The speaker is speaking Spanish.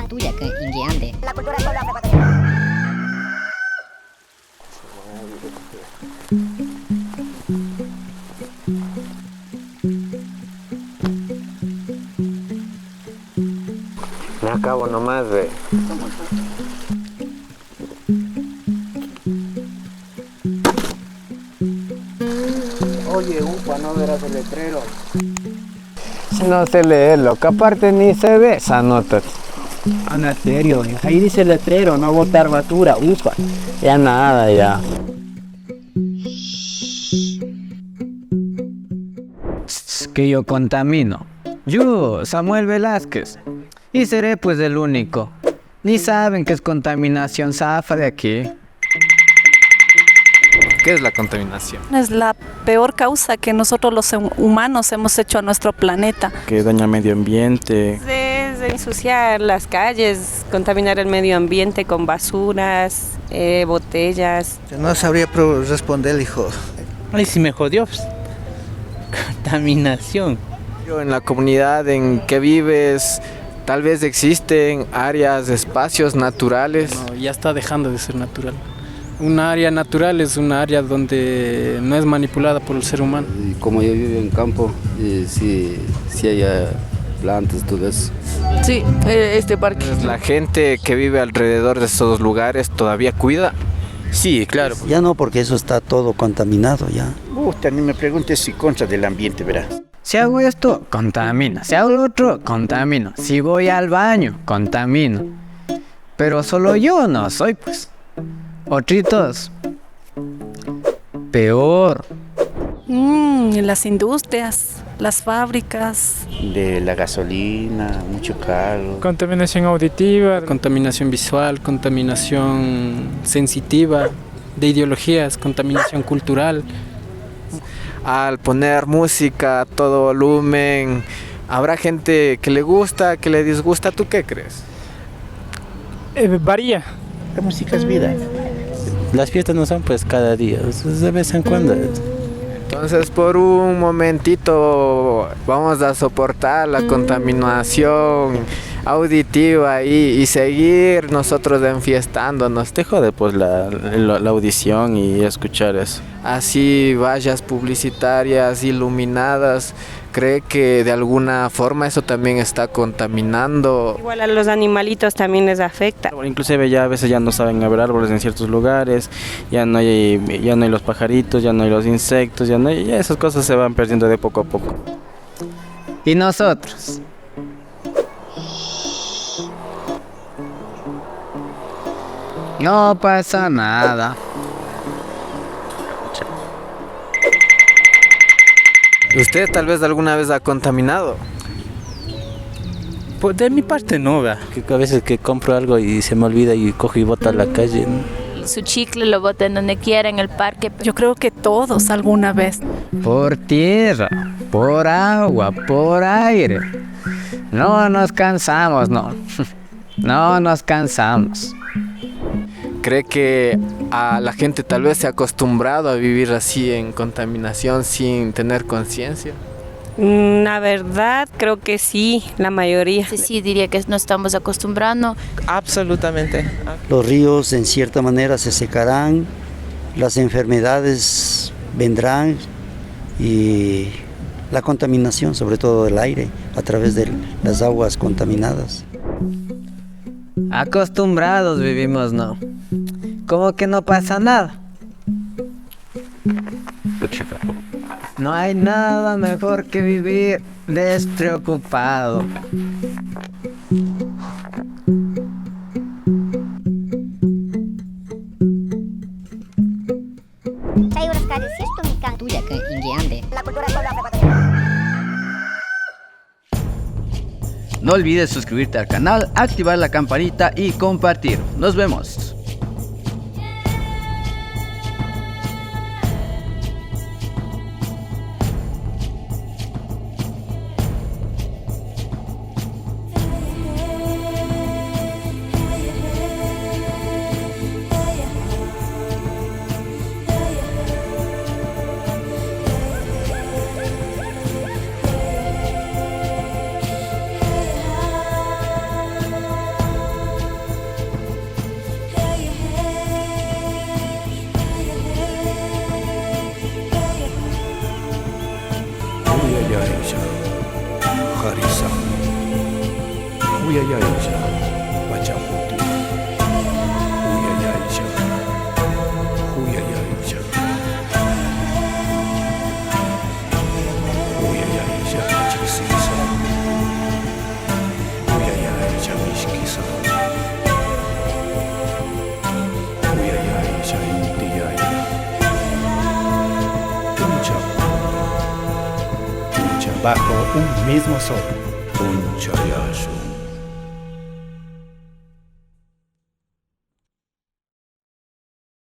Tuya que ingiande. La cultura solo ecuatoriana. Me acabo nomás de... Oye, upa, no verás el letrero. Si no sé leerlo, que aparte ni se ve esa nota. Anda, serio, ahí dice el letrero, no botar basura, upa. Ya nada, ya. Que yo contamino. Yo, Samuel Velázquez. Y seré pues el único. Ni saben qué es contaminación, zafa de aquí. ¿Qué es la contaminación? Es la peor causa que nosotros los humanos hemos hecho a nuestro planeta. Que daña el medio ambiente. Es de ensuciar las calles, contaminar el medio ambiente con basuras, botellas. No sabría responder, hijo. Ay, si me jodió. Contaminación. En la comunidad en que vives, tal vez existen áreas, espacios naturales. No, ya está dejando de ser natural. Un área natural es una área donde no es manipulada por el ser humano. Y como yo vivo en campo, sí hay plantas, todo eso. Sí, este parque. ¿La gente que vive alrededor de estos lugares todavía cuida? Sí, claro. Ya no, porque eso está todo contaminado ya. Usted ni me pregunte si contra del ambiente, verá. Si hago esto, contamina. Si hago lo otro, contamino. Si voy al baño, contamino. Pero solo yo no soy, pues. Otritos. Peor. Las industrias, las fábricas. De la gasolina, mucho carro. Contaminación auditiva, contaminación visual, contaminación sensitiva, de ideologías, contaminación cultural. Al poner música a todo volumen, ¿habrá gente que le gusta, que le disgusta? ¿Tú qué crees? Varía. La música es vida. Las fiestas no son pues cada día, de vez en cuando. Entonces por un momentito vamos a soportar la contaminación auditiva y seguir nosotros enfiestándonos. Te jode pues la audición y escuchar eso. Así vallas publicitarias iluminadas, ¿cree que de alguna forma eso también está contaminando? Igual a los animalitos también les afecta. Inclusive ya a veces ya no saben haber árboles en ciertos lugares, ya no hay los pajaritos, ya no hay los insectos, ya esas cosas se van perdiendo de poco a poco. ¿Y nosotros? No pasa nada. ¿Usted tal vez alguna vez ha contaminado? Pues de mi parte no, vea. Que a veces que compro algo y se me olvida y cojo y boto a la calle, ¿no? Su chicle lo bota en donde quiera, en el parque. Yo creo que todos alguna vez. Por tierra, por agua, por aire. No nos cansamos, no. No nos cansamos. ¿Cree que a la gente tal vez se ha acostumbrado a vivir así en contaminación sin tener conciencia? La verdad, creo que sí, la mayoría. Sí, diría que nos estamos acostumbrando. Absolutamente. Los ríos en cierta manera se secarán, las enfermedades vendrán y la contaminación, sobre todo del aire, a través de las aguas contaminadas. Acostumbrados vivimos, ¿no? Como que no pasa nada. No hay nada mejor que vivir despreocupado. Tuya que ingiande. La cultura solo ecuatoriana. No olvides suscribirte al canal, activar la campanita y compartir. Nos vemos. Karisa. Uyayaija, Pachamuti. Uyayaija. Uyayaija. Uyayaija, Chisisa. Uyayaija, Mishkisa. Uyayaija, Intiyaya. Bajo un mismo sol. Un chayazo.